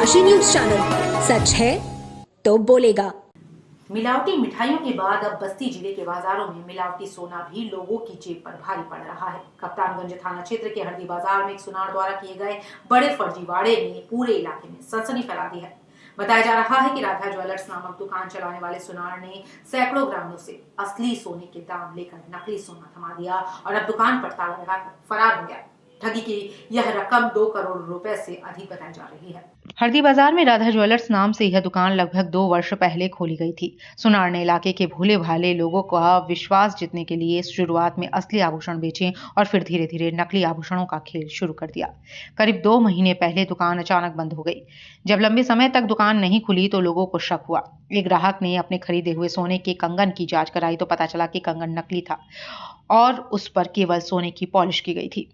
डनकाशी news channel, सच है तो बोलेगा। मिलावटी मिठाइयों के बाद अब बस्ती जिले के बाजारों में मिलावटी सोना भी लोगों की जेब पर भारी पड़ रहा है। कप्तानगंज थाना क्षेत्र के हरदी बाजार में एक सुनार द्वारा किए गए बड़े फर्जीवाड़े ने पूरे इलाके में सनसनी फैला दी है। बताया जा रहा है कि राधा ज्वेलर्स नामक दुकान चलाने वाले सुनार ने सैकड़ों ग्रामों से असली सोने के दाम लेकर नकली सोना थमा दिया और अब दुकान पर ताला लगाकर फरार हो गया। ठगी की यह रकम 2 करोड़ रुपए से अधिक बताई जा रही है। हरदी बाजार में राधा ज्वेलर्स नाम से यह दुकान लगभग 2 वर्ष पहले खोली गई थी। सुनार ने इलाके के भोले भाले लोगों का विश्वास जीतने के लिए शुरुआत में असली आभूषण बेचे और फिर धीरे धीरे नकली आभूषणों का खेल शुरू कर दिया। करीब 2 महीने पहले दुकान अचानक बंद हो गई। जब लंबे समय तक दुकान नहीं खुली तो लोगों को शक हुआ। एक ग्राहक ने अपने खरीदे हुए सोने के कंगन की जांच कराई तो पता चला कि कंगन नकली था और उस पर केवल सोने की पॉलिश की गई थी।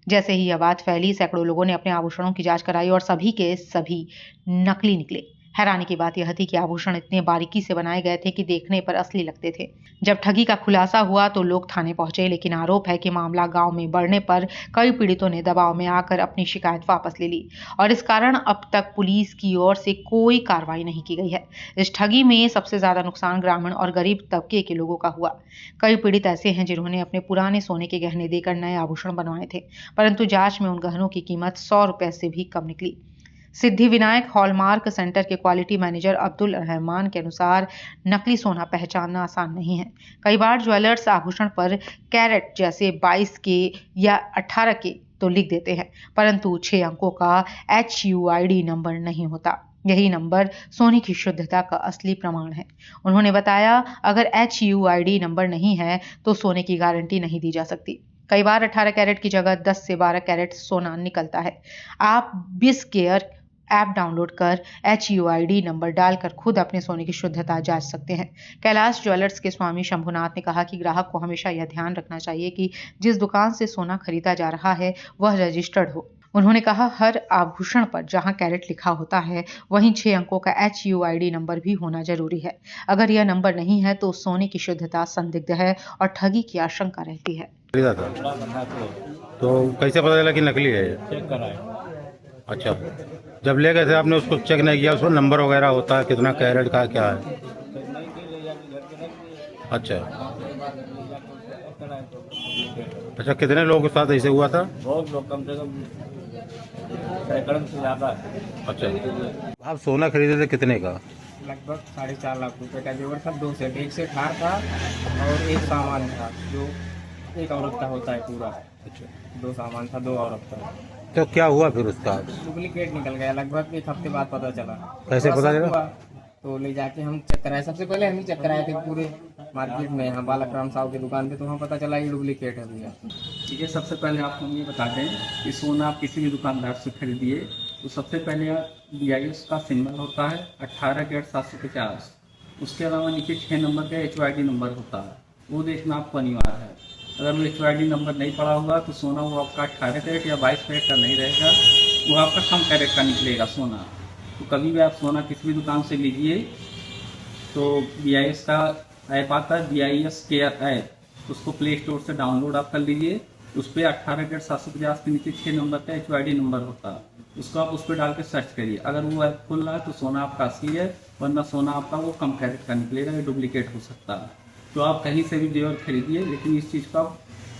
जैसे ही यह बात फैली, सैकड़ों लोगों ने अपने आभूषणों की जांच कराई और सभी के सभी नकली निकले। हैरानी की बात यह थी कि आभूषण इतने बारीकी से बनाए गए थे कि देखने पर असली लगते थे। जब ठगी का खुलासा हुआ तो लोग थाने पहुंचे, लेकिन आरोप है कि मामला गांव में बढ़ने पर कई पीड़ितों ने दबाव में आकर अपनी शिकायत वापस ले ली और इस कारण अब तक पुलिस की ओर से कोई कार्रवाई नहीं की गई है। इस ठगी में सबसे ज्यादा नुकसान ग्रामीण और गरीब तबके के लोगों का हुआ। कई पीड़ित ऐसे हैं जिन्होंने अपने पुराने सोने के गहने देकर नए आभूषण बनवाए थे, परंतु जांच में उन गहनों की कीमत 100 रुपए से भी कम निकली। सिद्धिविनायक हॉलमार्क सेंटर के क्वालिटी मैनेजर अब्दुल रहमान के अनुसार नकली सोना पहचानना आसान नहीं है। कई बार ज्वेलर्स आभूषण पर कैरेट जैसे 22 के या 18 के तो लिख देते हैं, परंतु 6 अंकों का HUID नंबर नहीं होता। यही नंबर सोने की शुद्धता का असली प्रमाण है। उन्होंने बताया, अगर HUID नंबर नहीं है तो सोने की गारंटी नहीं दी जा सकती। कई बार 18 कैरेट की जगह 10 से 12 कैरेट सोना निकलता है। आप BizCare ऐप डाउनलोड कर HUID नंबर डालकर खुद अपने सोने की शुद्धता जांच सकते हैं। कैलाश ज्वेलर्स के स्वामी शंभुनाथ ने कहा कि ग्राहक को हमेशा यह ध्यान रखना चाहिए कि जिस दुकान से सोना खरीदा जा रहा है वह रजिस्टर्ड हो। उन्होंने कहा, हर आभूषण पर जहां कैरेट लिखा होता है वहीं 6 अंकों का HUID नंबर भी होना जरूरी है। अगर यह नंबर नहीं है तो सोने की शुद्धता संदिग्ध है और ठगी की आशंका रहती है। तो कैसे पता चला कि नकली है? चेक कराए। अच्छा, जब ले गए थे आपने उसको चेक नहीं किया? उसमें नंबर वगैरह होता है, कितना कैरेट का क्या है? अच्छा अच्छा, कितने लोगों के साथ ऐसे हुआ था? बहुत लोग, कम से कम सैकड़ों से ज़्यादा। अच्छा, आप सोना खरीदे थे कितने का? लगभग 4.5 लाख रुपए का जेवर था। 2 सेट, एक सेट हार था और एक सामान था जो एक औरत का होता है पूरा। अच्छा, 2 सामान था, 2 औरत का। तो क्या हुआ फिर उसका? डुप्लीकेट निकल गया। लगभग 1 हफ्ते बाद पता चला। कैसे पता चला? तो ले जाके हम चेक कराए। सबसे पहले हम ही चेक कराए थे पूरे मार्केट में, यहाँ बालकराम साहब की दुकान पे, तो वहाँ पता चला ये डुप्लीकेट है भैया। ठीक है, सबसे पहले आपको हम ये बता दें कि सोना आप किसी भी दुकानदार से खरीदिए तो सबसे पहले BIS का सिंबल होता है 18 कैरेट 750। उसके अलावा नीचे 6 नंबर का HUID नंबर होता है, वो देखना आपको अनिवार्य है। अगर वो HUID नंबर नहीं पड़ा होगा तो सोना वो आपका 18 कैरेट या 22 कैरेट का नहीं रहेगा, वो आपका कम कैरेट का निकलेगा सोना। तो कभी भी आप सोना किसी भी दुकान से लीजिए तो BIS का ऐप आता है, BIS केयर ऐप, उसको प्ले स्टोर से डाउनलोड आप कर लीजिए। उस पर 18 कैरेट 750 के नीचे 6 नंबर का HUID नंबर होता है, उसको आप उस पर डाल के सर्च करिए। अगर वो ऐप खुल रहा है तो सोना आपका असली है, वरना सोना आपका वो कम कैरेट का निकलेगा, ये डुप्लीकेट हो सकता है। तो आप कहीं से भी जेवर खरीदिए, लेकिन इस चीज़ का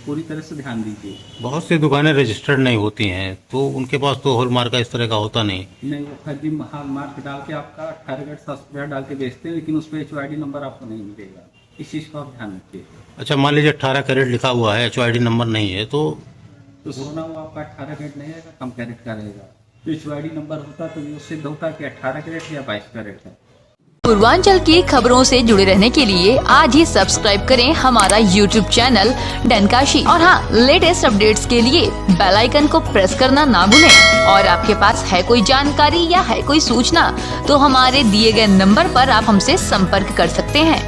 पूरी तरह से ध्यान दीजिए। बहुत सी दुकानें रजिस्टर्ड नहीं होती हैं तो उनके पास तो हॉलमार्क का इस तरह का होता नहीं। वो फर्जी हॉलमार्क डाल के आपका 18 कैरेट 750 डाल के बेचते हैं, लेकिन उस पर HUID नंबर आपको नहीं मिलेगा। इस चीज़ का आप ध्यान रखिए। अच्छा, मान लीजिए 18 कैरेट लिखा हुआ है, HUID नंबर नहीं है तो सोना वो आपका 18 कैरेट नहीं रहेगा, कम कैरेट का रहेगा। तो HUID नंबर होता तो वो सिद्ध होता कि 18 कैरेट या 22 कैरेट है। पूर्वांचल की खबरों से जुड़े रहने के लिए आज ही सब्सक्राइब करें हमारा YouTube चैनल डनकाशी और हाँ, लेटेस्ट अपडेट्स के लिए बेल आइकन को प्रेस करना ना भूलें। और आपके पास है कोई जानकारी या है कोई सूचना तो हमारे दिए गए नंबर पर आप हमसे संपर्क कर सकते हैं।